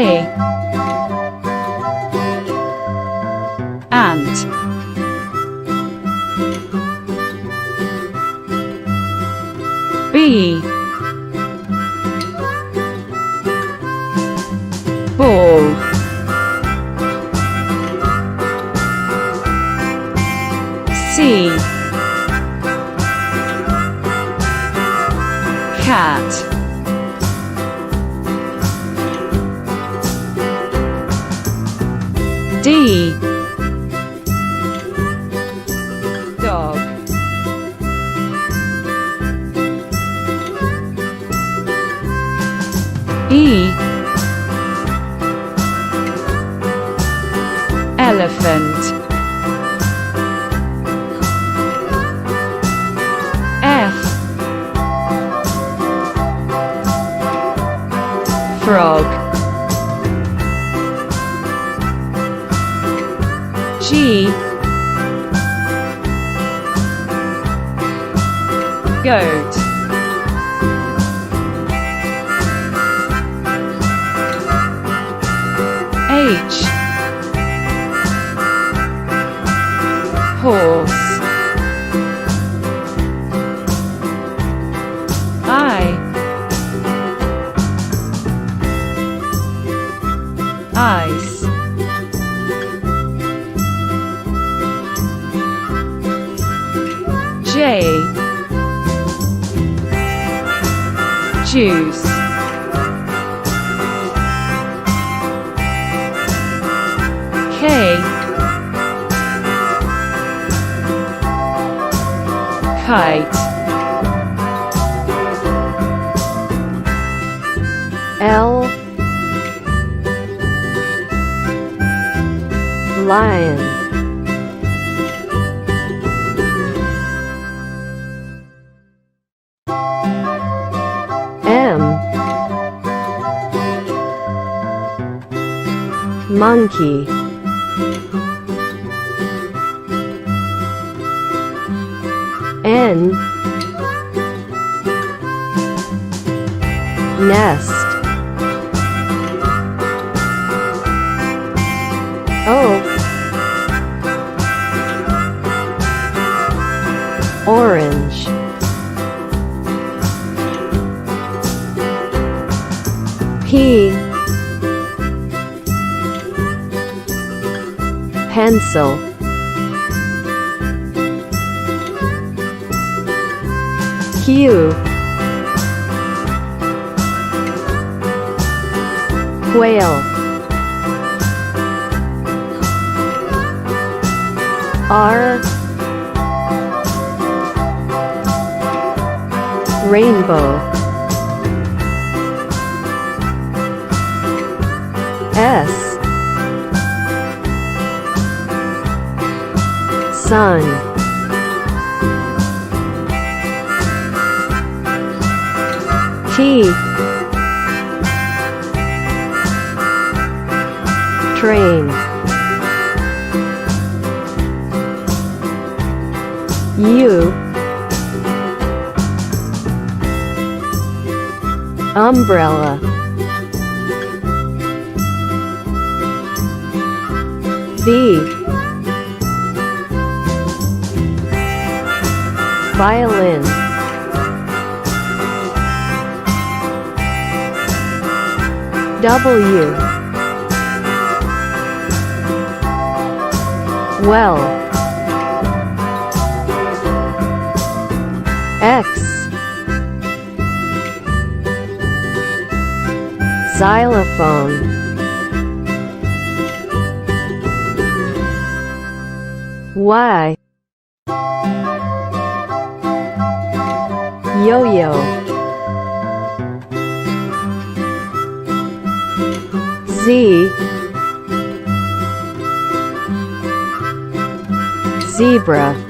A. Ant. B. Ball. C. Cat. D. Dog. E. Elephant. F. Frog. G. Goat. H. Horse. I. Ice. J. Juice. K. Kite. L. Lion. M. Monkey. N. Nest. O. Orange. P. Pencil. Q. Quail. R. Rainbow. S. Sun. T. Train. U. Umbrella. V. Violin. W. Well. X. Xylophone. Y. Yo-yo. Z. Zebra.